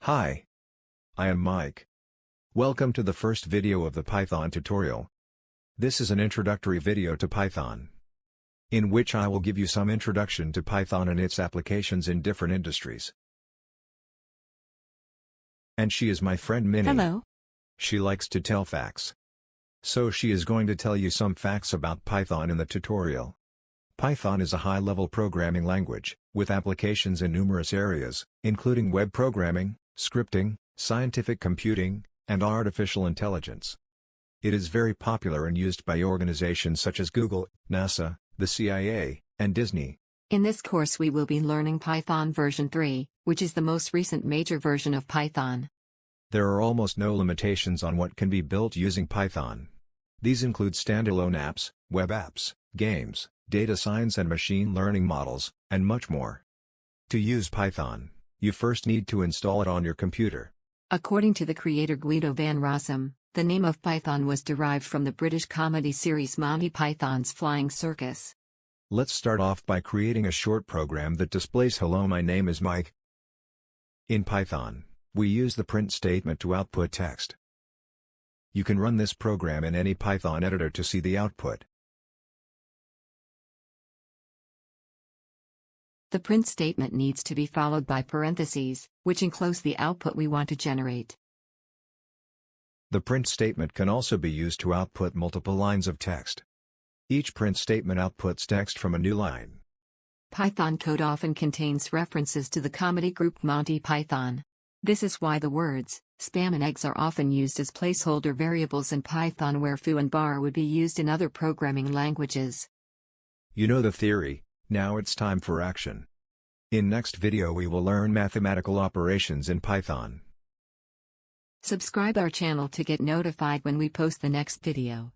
Hi, I am Mike. Welcome to the first video of the Python tutorial. This is an introductory video to Python, in which I will give you some introduction to Python and its applications in different industries. And she is my friend Minnie. Hello. She likes to tell facts. So she is going to tell you some facts about Python in the tutorial. Python is a high-level programming language, with applications in numerous areas, including web programming, scripting, scientific computing, and artificial intelligence. It is very popular and used by organizations such as Google, NASA, the CIA, and Disney. In this course we will be learning Python version 3, which is the most recent major version of Python. There are almost no limitations on what can be built using Python. These include standalone apps, web apps, games, data science and machine learning models, and much more. To use Python, you first need to install it on your computer. According to the creator Guido van Rossum, the name of Python was derived from the British comedy series Monty Python's Flying Circus. Let's start off by creating a short program that displays "Hello, my name is Mike." In Python, we use the print statement to output text. You can run this program in any Python editor to see the output. The print statement needs to be followed by parentheses, which enclose the output we want to generate. The print statement can also be used to output multiple lines of text. Each print statement outputs text from a new line. Python code often contains references to the comedy group Monty Python. This is why the words spam and eggs are often used as placeholder variables in Python, where foo and bar would be used in other programming languages. You know the theory, now it's time for action. In next video we will learn mathematical operations in Python. Subscribe our channel to get notified when we post the next video.